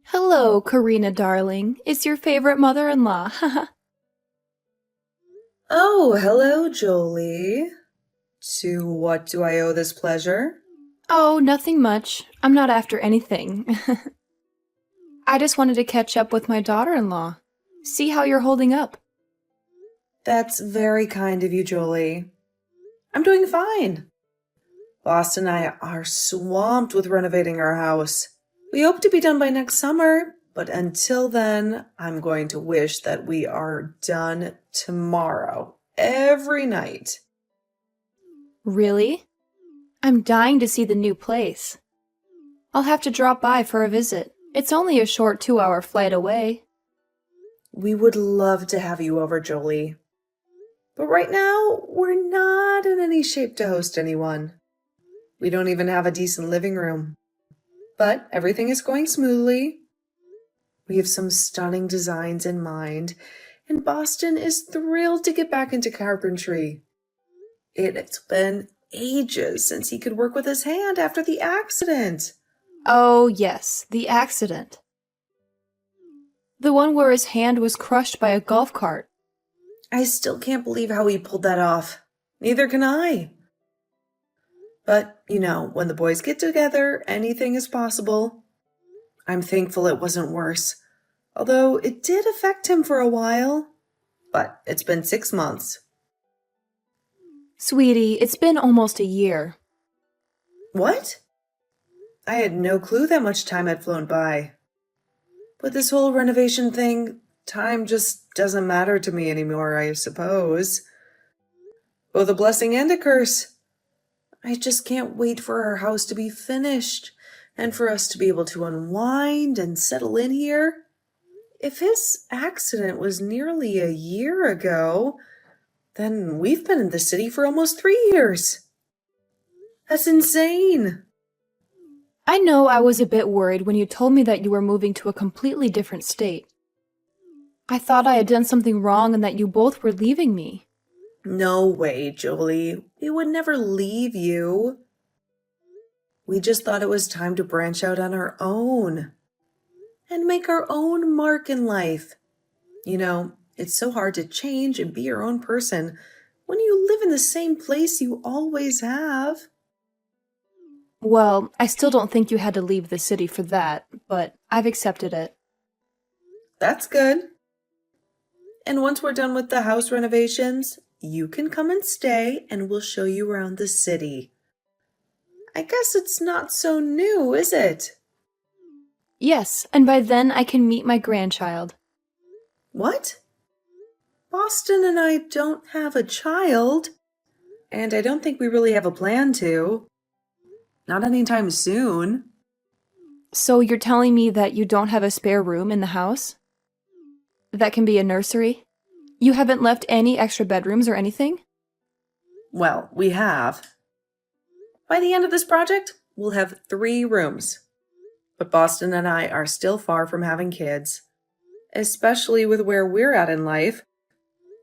Hello, Karina darling. It's your favorite mother-in-law. Oh, hello, Jolie. To what do I owe this pleasure? Oh, nothing much. I'm not after anything. I just wanted to catch up with my daughter-in-law. See how you're holding up. That's very kind of you, Jolie. I'm doing fine. Boston and I are swamped with renovating our house. We hope to be done by next summer, but until then, I'm going to wish that we are done tomorrow, every night. Really? I'm dying to see the new place. I'll have to drop by for a visit. It's only a short 2-hour flight away. We would love to have you over, Jolie. But right now, we're not in any shape to host anyone. We don't even have a decent living room. But everything is going smoothly. We have some stunning designs in mind, and Boston is thrilled to get back into carpentry. It's been ages since he could work with his hand after the accident. Oh, yes, the accident. The one where his hand was crushed by a golf cart. I still can't believe how he pulled that off. Neither can I. But, when the boys get together, anything is possible. I'm thankful it wasn't worse, although it did affect him for a while. But it's been 6 months. Sweetie, it's been almost a year. What? I had no clue that much time had flown by. With this whole renovation thing, time just doesn't matter to me anymore, I suppose. Both a blessing and a curse. I just can't wait for our house to be finished and for us to be able to unwind and settle in here. If his accident was nearly a year ago, then we've been in the city for almost 3 years. That's insane. I know I was a bit worried when you told me that you were moving to a completely different state. I thought I had done something wrong and that you both were leaving me. No way, Jolie. We would never leave you. We just thought it was time to branch out on our own and make our own mark in life. It's so hard to change and be your own person when you live in the same place you always have. Well, I still don't think you had to leave the city for that, but I've accepted it. That's good. And once we're done with the house renovations, you can come and stay and we'll show you around the city. I guess it's not so new, is it? Yes, and by then I can meet my grandchild. What? Boston and I don't have a child. And I don't think we really have a plan to. Not anytime soon. So you're telling me that you don't have a spare room in the house? That can be a nursery? You haven't left any extra bedrooms or anything? Well, we have. By the end of this project, we'll have 3 rooms. But Boston and I are still far from having kids, especially with where we're at in life.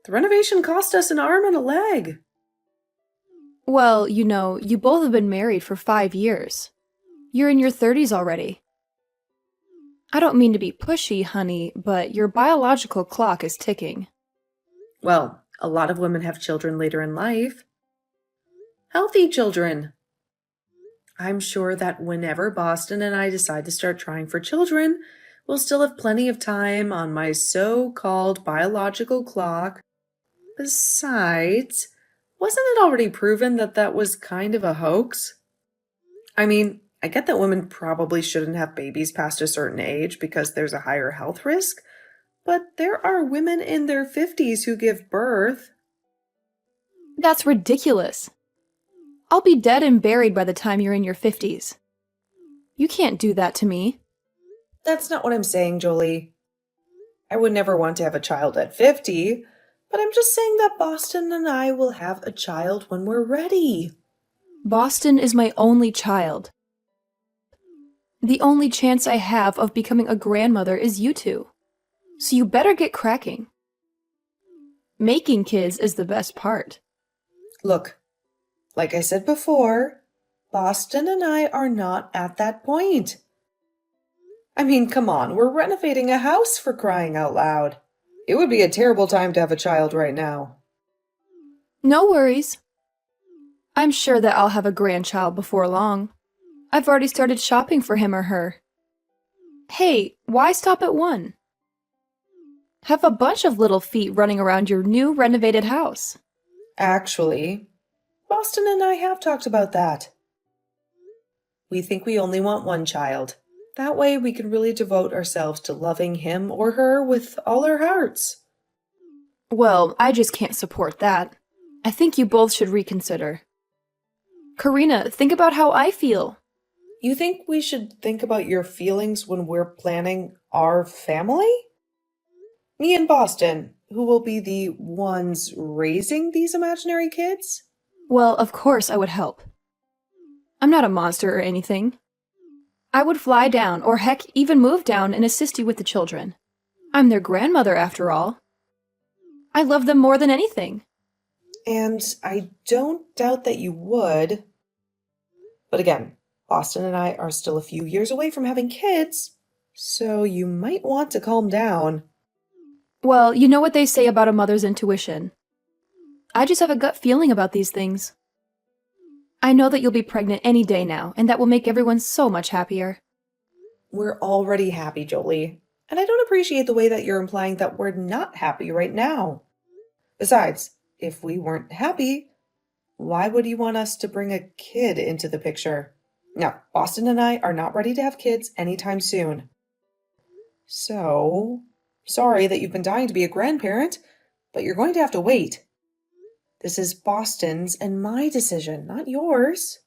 The renovation cost us an arm and a leg. Well, you both have been married for 5 years. You're in your 30s already. I don't mean to be pushy, honey, but your biological clock is ticking. Well, a lot of women have children later in life. Healthy children. I'm sure that whenever Boston and I decide to start trying for children, we'll still have plenty of time on my so-called biological clock. Besides, wasn't it already proven that that was kind of a hoax? I mean, I get that women probably shouldn't have babies past a certain age because there's a higher health risk, but there are women in their 50s who give birth. That's ridiculous. I'll be dead and buried by the time you're in your 50s. You can't do that to me. That's not what I'm saying, Jolie. I would never want to have a child at 50, but I'm just saying that Boston and I will have a child when we're ready. Boston is my only child. The only chance I have of becoming a grandmother is you two. So you better get cracking. Making kids is the best part. Look, like I said before, Boston and I are not at that point. I mean, come on, we're renovating a house for crying out loud. It would be a terrible time to have a child right now. No worries. I'm sure that I'll have a grandchild before long. I've already started shopping for him or her. Hey, why stop at one? Have a bunch of little feet running around your new renovated house. Actually, Boston and I have talked about that. We think we only want one child. That way we can really devote ourselves to loving him or her with all our hearts. Well, I just can't support that. I think you both should reconsider. Karina, think about how I feel. You think we should think about your feelings when we're planning our family? Me and Boston, who will be the ones raising these imaginary kids? Well, of course I would help. I'm not a monster or anything. I would fly down, or heck, even move down and assist you with the children. I'm their grandmother, after all. I love them more than anything. And I don't doubt that you would. But again, Boston and I are still a few years away from having kids, so you might want to calm down. Well, you know what they say about a mother's intuition. I just have a gut feeling about these things. I know that you'll be pregnant any day now, and that will make everyone so much happier. We're already happy, Jolie. And I don't appreciate the way that you're implying that we're not happy right now. Besides, if we weren't happy, why would you want us to bring a kid into the picture? No, Boston and I are not ready to have kids anytime soon. So, sorry that you've been dying to be a grandparent, but you're going to have to wait. This is Boston's and my decision, not yours.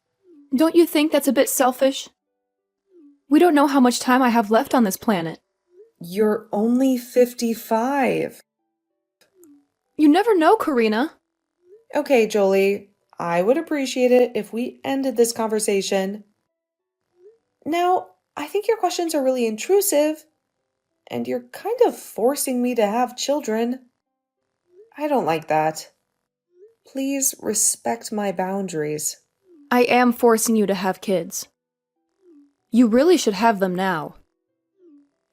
Don't you think that's a bit selfish? We don't know how much time I have left on this planet. You're only 55. You never know, Karina. Okay, Jolie, I would appreciate it if we ended this conversation. Now, I think your questions are really intrusive, and you're kind of forcing me to have children. I don't like that. Please respect my boundaries. I am forcing you to have kids. You really should have them now.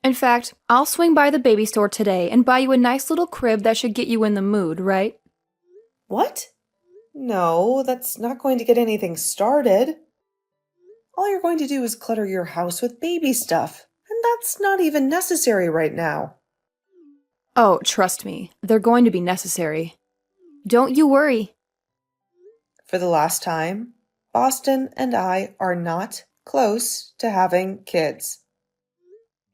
In fact, I'll swing by the baby store today and buy you a nice little crib that should get you in the mood, right? What? No, that's not going to get anything started. All you're going to do is clutter your house with baby stuff, and that's not even necessary right now. Oh, trust me, they're going to be necessary. Don't you worry. For the last time, Boston and I are not close to having kids.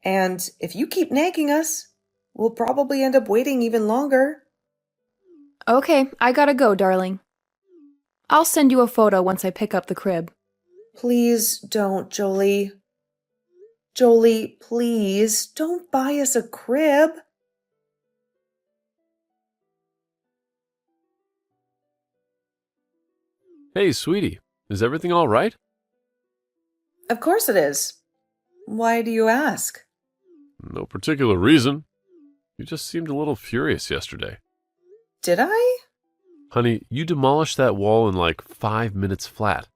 And if you keep nagging us, we'll probably end up waiting even longer. Okay, I gotta go, darling. I'll send you a photo once I pick up the crib. Please don't, Jolie. Jolie, please don't buy us a crib. Hey, sweetie, is everything all right? Of course it is. Why do you ask? No particular reason. You just seemed a little furious yesterday. Did I? Honey, you demolished that wall in like 5 minutes flat.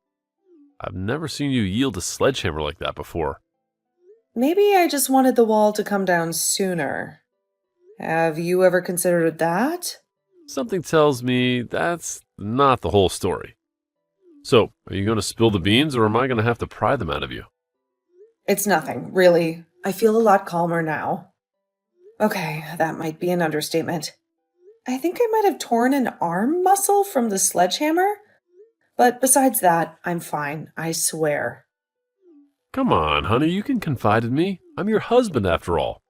I've never seen you yield a sledgehammer like that before. Maybe I just wanted the wall to come down sooner. Have you ever considered that? Something tells me that's not the whole story. So, are you going to spill the beans, or am I going to have to pry them out of you? It's nothing, really. I feel a lot calmer now. Okay, that might be an understatement. I think I might have torn an arm muscle from the sledgehammer. But besides that, I'm fine, I swear. Come on, honey, you can confide in me. I'm your husband, after all.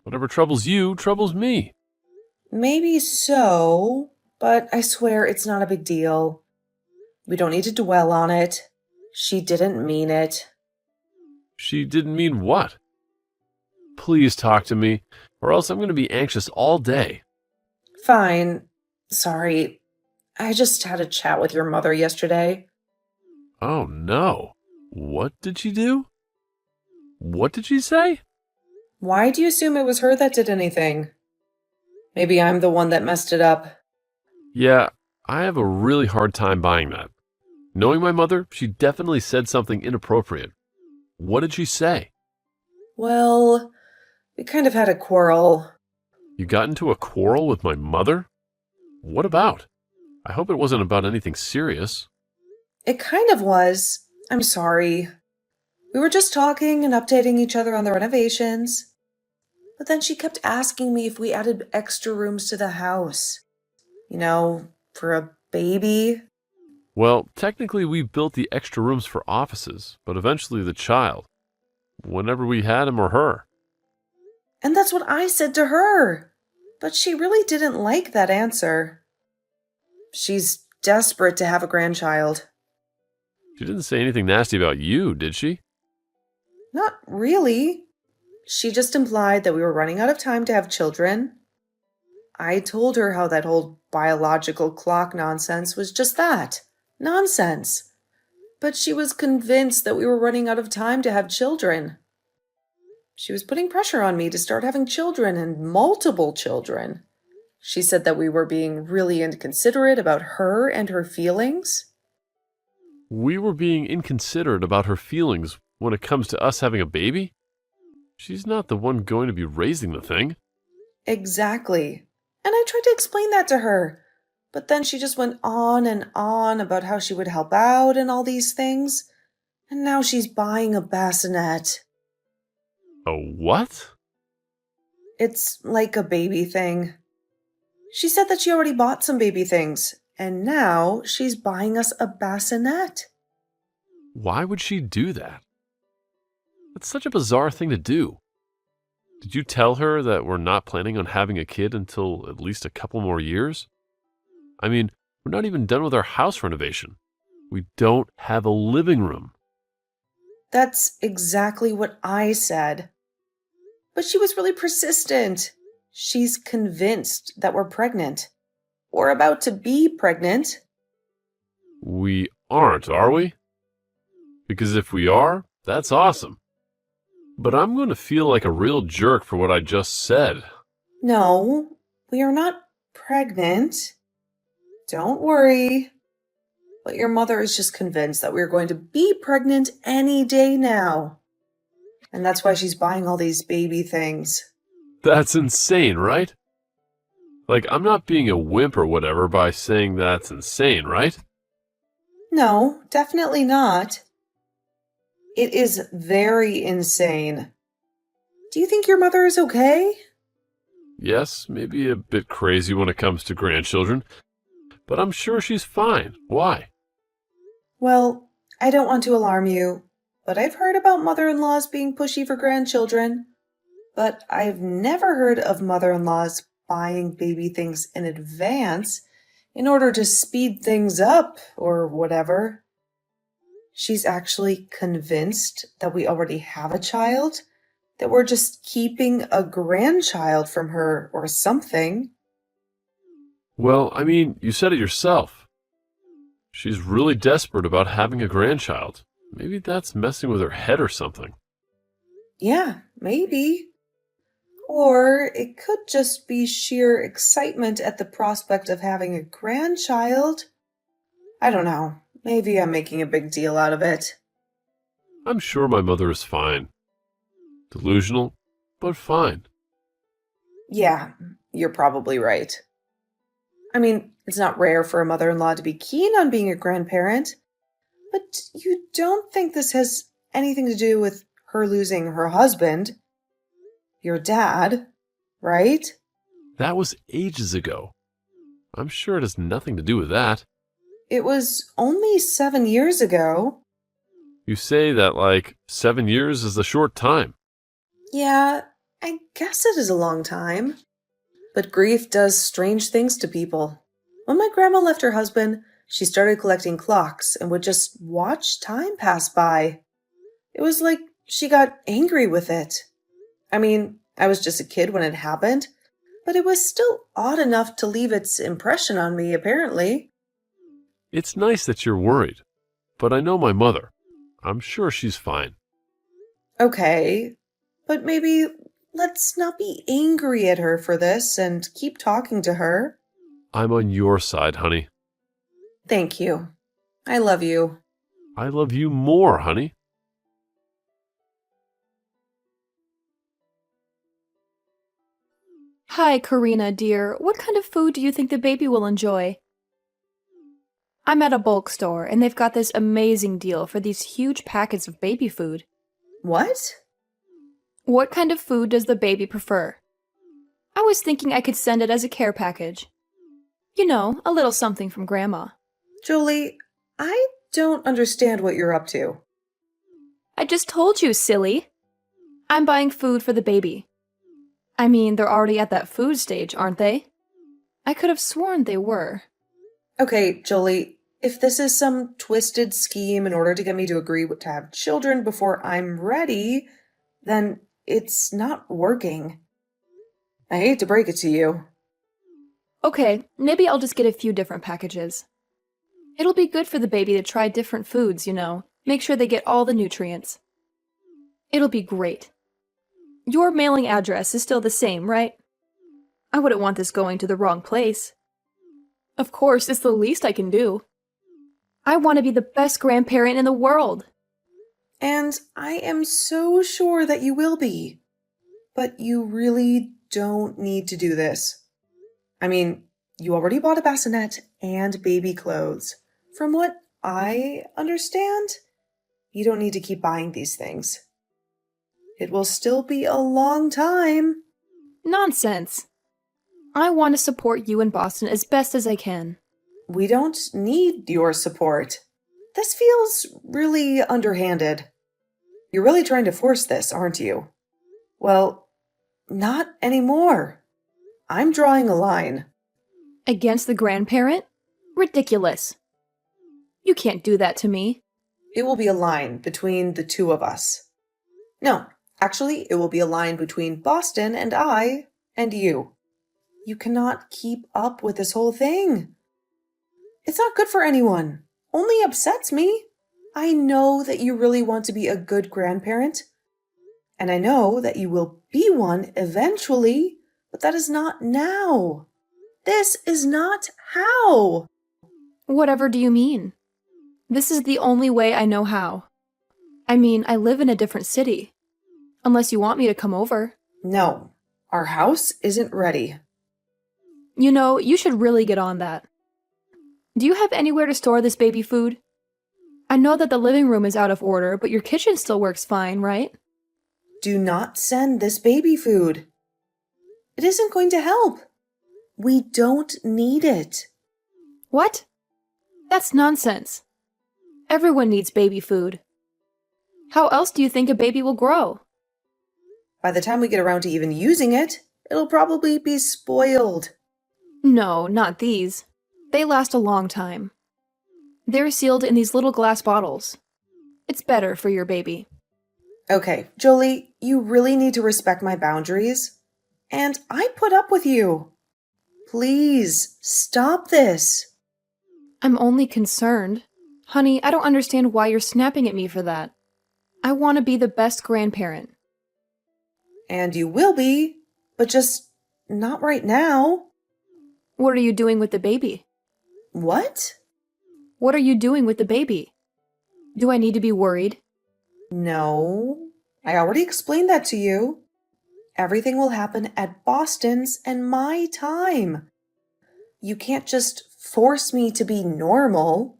Whatever troubles you troubles me. Maybe so, but I swear it's not a big deal. We don't need to dwell on it. She didn't mean it. She didn't mean what? Please talk to me, or else I'm going to be anxious all day. Fine. Sorry. I just had a chat with your mother yesterday. Oh, no. What did she do? What did she say? Why do you assume it was her that did anything? Maybe I'm the one that messed it up. Yeah, I have a really hard time buying that. Knowing my mother, she definitely said something inappropriate. What did she say? Well, we kind of had a quarrel. You got into a quarrel with my mother? What about? I hope it wasn't about anything serious. It kind of was. I'm sorry. We were just talking and updating each other on the renovations. But then she kept asking me if we added extra rooms to the house. For a baby. Well, technically we built the extra rooms for offices, but eventually the child. Whenever we had him or her. And that's what I said to her. But she really didn't like that answer. She's desperate to have a grandchild. She didn't say anything nasty about you, did she? Not really. She just implied that we were running out of time to have children. I told her how that whole biological clock nonsense was just that. Nonsense. But she was convinced that we were running out of time to have children. She was putting pressure on me to start having children and multiple children. She said that we were being really inconsiderate about her and her feelings. We were being inconsiderate about her feelings when it comes to us having a baby? She's not the one going to be raising the thing. Exactly. And I tried to explain that to her. But then she just went on and on about how she would help out and all these things. And now she's buying a bassinet. A what? It's like a baby thing. She said that she already bought some baby things, and now she's buying us a bassinet. Why would she do that? That's such a bizarre thing to do. Did you tell her that we're not planning on having a kid until at least a couple more years? I mean, we're not even done with our house renovation. We don't have a living room. That's exactly what I said. But she was really persistent. She's convinced that we're pregnant. Or about to be pregnant. We aren't, are we? Because if we are, that's awesome. But I'm going to feel like a real jerk for what I just said. No, we are not pregnant. Don't worry. But your mother is just convinced that we're going to be pregnant any day now. And that's why she's buying all these baby things. That's insane, right? Like, I'm not being a wimp or whatever by saying that's insane, right? No, definitely not. It is very insane. Do you think your mother is okay? Yes, maybe a bit crazy when it comes to grandchildren, but I'm sure she's fine. Why? Well, I don't want to alarm you, but I've heard about mother-in-laws being pushy for grandchildren. But I've never heard of mother-in-laws buying baby things in advance in order to speed things up or whatever. She's actually convinced that we already have a child, that we're just keeping a grandchild from her or something. Well, I mean, you said it yourself. She's really desperate about having a grandchild. Maybe that's messing with her head or something. Yeah, maybe. Or it could just be sheer excitement at the prospect of having a grandchild. I don't know. Maybe I'm making a big deal out of it. I'm sure my mother is fine. Delusional, but fine. Yeah, you're probably right. I mean, it's not rare for a mother-in-law to be keen on being a grandparent, but you don't think this has anything to do with her losing her husband, your dad, right? That was ages ago. I'm sure it has nothing to do with that. It was only 7 years ago. You say that like 7 years is a short time. Yeah, I guess it is a long time. But grief does strange things to people. When my grandma left her husband, she started collecting clocks and would just watch time pass by. It was like she got angry with it. I mean, I was just a kid when it happened, but it was still odd enough to leave its impression on me, apparently. It's nice that you're worried, but I know my mother. I'm sure she's fine. Okay, but maybe let's not be angry at her for this and keep talking to her. I'm on your side, honey. Thank you. I love you. I love you more, honey. Hi, Karina, dear. What kind of food do you think the baby will enjoy? I'm at a bulk store, and they've got this amazing deal for these huge packets of baby food. What? What kind of food does the baby prefer? I was thinking I could send it as a care package. You know, a little something from Grandma. Jolie, I don't understand what you're up to. I just told you, silly. I'm buying food for the baby. I mean, they're already at that food stage, aren't they? I could have sworn they were. Okay, Jolie, if this is some twisted scheme in order to get me to agree to have children before I'm ready, then it's not working. I hate to break it to you. Okay, maybe I'll just get a few different packages. It'll be good for the baby to try different foods, you know. Make sure they get all the nutrients. It'll be great. Your mailing address is still the same, right? I wouldn't want this going to the wrong place. Of course, it's the least I can do. I want to be the best grandparent in the world. And I am so sure that you will be. But you really don't need to do this. I mean, you already bought a bassinet and baby clothes. From what I understand, you don't need to keep buying these things. It will still be a long time. Nonsense. I want to support you in Boston as best as I can. We don't need your support. This feels really underhanded. You're really trying to force this, aren't you? Well, not anymore. I'm drawing a line. Against the grandparent? Ridiculous. You can't do that to me. It will be a line between the two of us. No, actually, it will be a line between Boston and I and you. You cannot keep up with this whole thing. It's not good for anyone. Only upsets me. I know that you really want to be a good grandparent. And I know that you will be one eventually, but that is not now. This is not how. Whatever do you mean? This is the only way I know how. I mean, I live in a different city. Unless you want me to come over. No, our house isn't ready. You know, you should really get on that. Do you have anywhere to store this baby food? I know that the living room is out of order, but your kitchen still works fine, right? Do not send this baby food. It isn't going to help. We don't need it. What? That's nonsense. Everyone needs baby food. How else do you think a baby will grow? By the time we get around to even using it, it'll probably be spoiled. No, not these. They last a long time. They're sealed in these little glass bottles. It's better for your baby. Okay, Jolie, you really need to respect my boundaries. And I put up with you. Please, stop this. I'm only concerned. Honey, I don't understand why you're snapping at me for that. I want to be the best grandparent. And you will be, but just not right now. What are you doing with the baby? What? What are you doing with the baby? Do I need to be worried? No, I already explained that to you. Everything will happen at Boston's and my time. You can't just force me to be normal.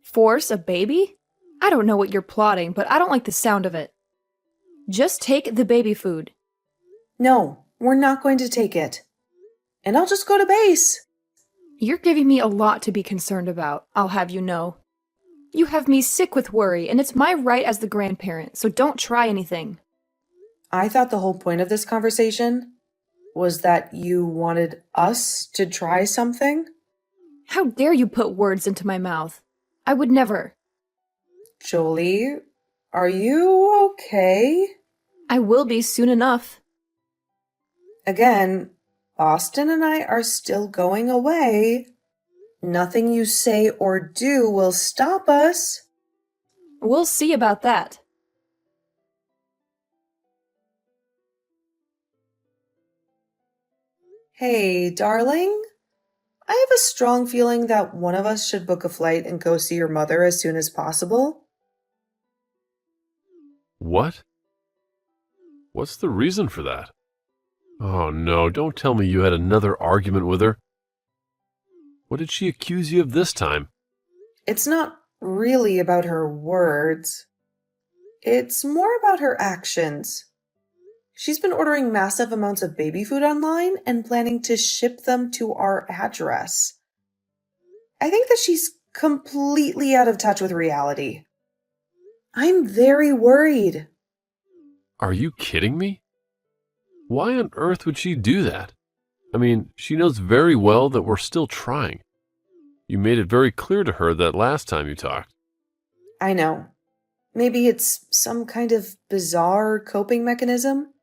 Force a baby? I don't know what you're plotting, but I don't like the sound of it. Just take the baby food. No, we're not going to take it. And I'll just go to base. You're giving me a lot to be concerned about, I'll have you know. You have me sick with worry, and it's my right as the grandparent, so don't try anything. I thought the whole point of this conversation was that you wanted us to try something. How dare you put words into my mouth? I would never. Jolie, are you okay? I will be soon enough. Again, Austin and I are still going away. Nothing you say or do will stop us. We'll see about that. Hey, darling. I have a strong feeling that one of us should book a flight and go see your mother as soon as possible. What? What's the reason for that? Oh no, don't tell me you had another argument with her. What did she accuse you of this time? It's not really about her words, it's more about her actions. She's been ordering massive amounts of baby food online and planning to ship them to our address. I think that she's completely out of touch with reality. I'm very worried. Are you kidding me? Why on earth would she do that? I mean, she knows very well that we're still trying. You made it very clear to her that last time you talked. I know. Maybe it's some kind of bizarre coping mechanism.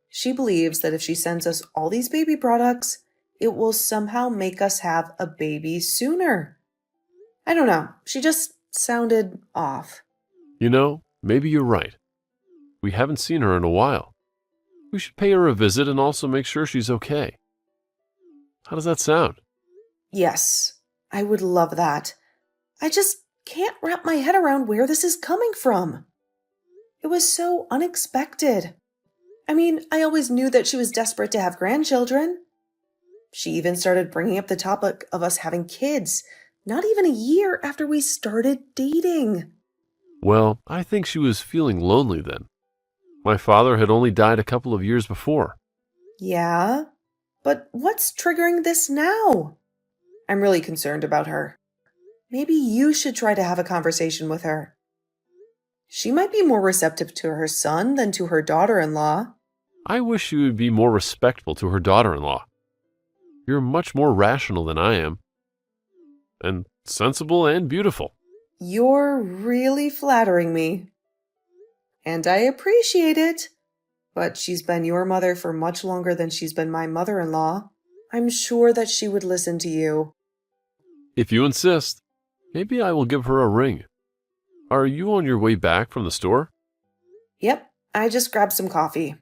She believes that if she sends us all these baby products, it will somehow make us have a baby sooner. I don't know. She just sounded off. You know, maybe you're right. We haven't seen her in a while. We should pay her a visit and also make sure she's okay. How does that sound? Yes, I would love that. I just can't wrap my head around where this is coming from. It was so unexpected. I mean, I always knew that she was desperate to have grandchildren. She even started bringing up the topic of us having kids, not even a year after we started dating. Well, I think she was feeling lonely then. My father had only died a couple of years before. Yeah, but what's triggering this now? I'm really concerned about her. Maybe you should try to have a conversation with her. She might be more receptive to her son than to her daughter-in-law. I wish she would be more respectful to her daughter-in-law. You're much more rational than I am. And sensible and beautiful. You're really flattering me. And I appreciate it. But she's been your mother for much longer than she's been my mother-in-law. I'm sure that she would listen to you. If you insist, maybe I will give her a ring. Are you on your way back from the store? Yep, I just grabbed some coffee.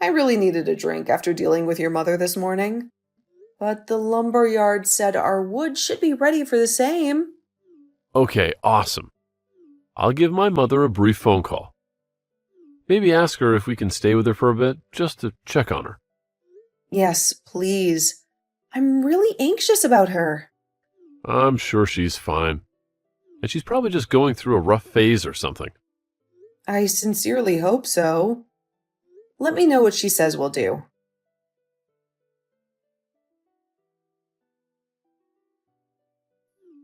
I really needed a drink after dealing with your mother this morning. But the lumber yard said our wood should be ready for the same. Okay, awesome. I'll give my mother a brief phone call. Maybe ask her if we can stay with her for a bit, just to check on her. Yes, please. I'm really anxious about her. I'm sure she's fine. And she's probably just going through a rough phase or something. I sincerely hope so. Let me know what she says we'll do.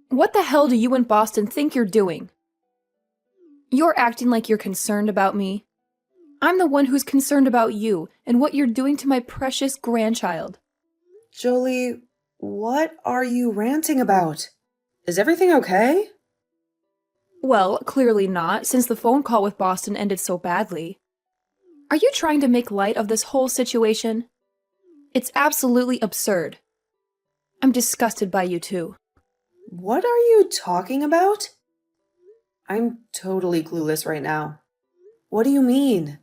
What the hell do you and Boston think you're doing? You're acting like you're concerned about me. I'm the one who's concerned about you and what you're doing to my precious grandchild. Jolie, what are you ranting about? Is everything okay? Well, clearly not, since the phone call with Boston ended so badly. Are you trying to make light of this whole situation? It's absolutely absurd. I'm disgusted by you two. What are you talking about? I'm totally clueless right now. What do you mean?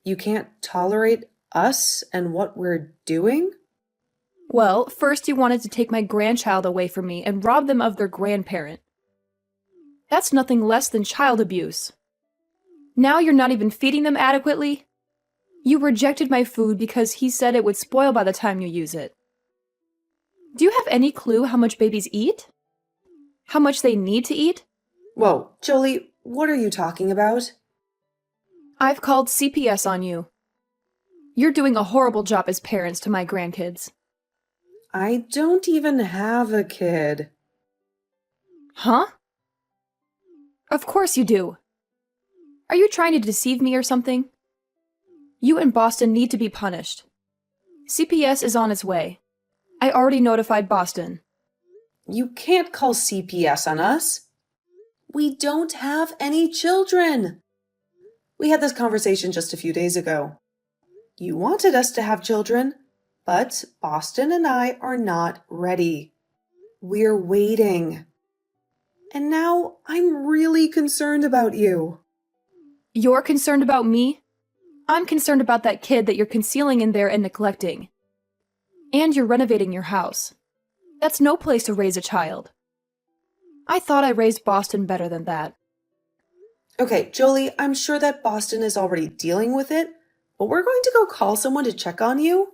You can't tolerate us and what we're doing? Well, first you wanted to take my grandchild away from me and rob them of their grandparent. That's nothing less than child abuse. Now you're not even feeding them adequately? You rejected my food because he said it would spoil by the time you use it. Do you have any clue how much babies eat? How much they need to eat? Whoa, Jolie, what are you talking about? I've called CPS on you. You're doing a horrible job as parents to my grandkids. I don't even have a kid. Huh? Of course you do. Are you trying to deceive me or something? You and Boston need to be punished. CPS is on its way. I already notified Boston. You can't call CPS on us. We don't have any children. We had this conversation just a few days ago. You wanted us to have children, but Boston and I are not ready. We're waiting. And now I'm really concerned about you. You're concerned about me? I'm concerned about that kid that you're concealing in there and neglecting. And you're renovating your house. That's no place to raise a child. I thought I raised Boston better than that. Okay, Jolie, I'm sure that Boston is already dealing with it, but we're going to go call someone to check on you.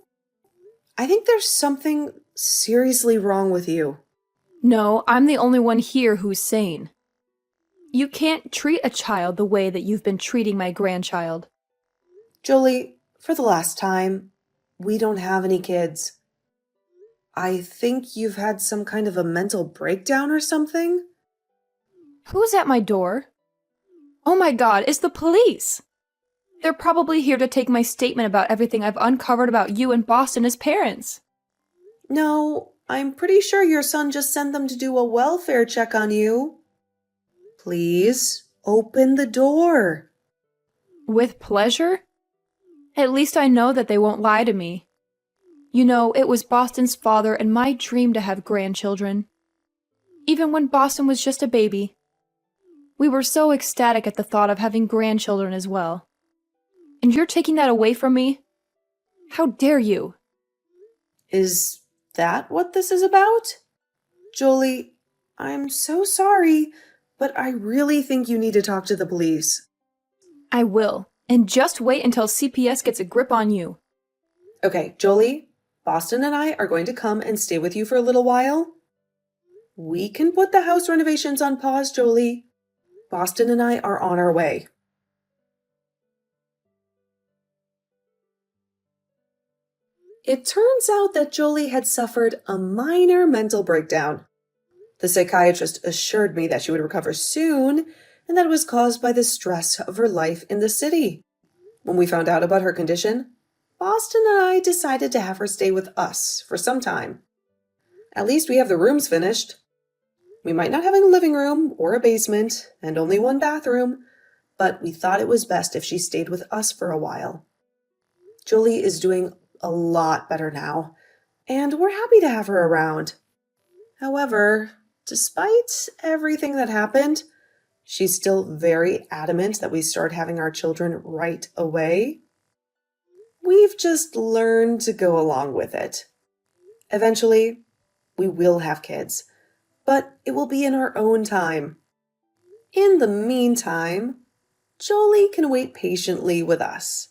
I think there's something seriously wrong with you. No, I'm the only one here who's sane. You can't treat a child the way that you've been treating my grandchild. Jolie, for the last time, we don't have any kids. I think you've had some kind of a mental breakdown or something. Who's at my door? Oh my God, it's the police! They're probably here to take my statement about everything I've uncovered about you and Boston as parents. No, I'm pretty sure your son just sent them to do a welfare check on you. Please, open the door. With pleasure? At least I know that they won't lie to me. You know, it was Boston's father and my dream to have grandchildren. Even when Boston was just a baby. We were so ecstatic at the thought of having grandchildren as well. And you're taking that away from me? How dare you? Is that what this is about? Jolie, I'm so sorry, but I really think you need to talk to the police. I will. And just wait until CPS gets a grip on you. Okay, Jolie, Boston and I are going to come and stay with you for a little while. We can put the house renovations on pause, Jolie. Boston and I are on our way. It turns out that Jolie had suffered a minor mental breakdown. The psychiatrist assured me that she would recover soon and that it was caused by the stress of her life in the city. When we found out about her condition, Boston and I decided to have her stay with us for some time. At least we have the rooms finished. We might not have a living room or a basement and only one bathroom, but we thought it was best if she stayed with us for a while. Jolie is doing a lot better now, and we're happy to have her around. However, despite everything that happened, she's still very adamant that we start having our children right away. We've just learned to go along with it. Eventually, we will have kids, but it will be in our own time. In the meantime, Jolie can wait patiently with us.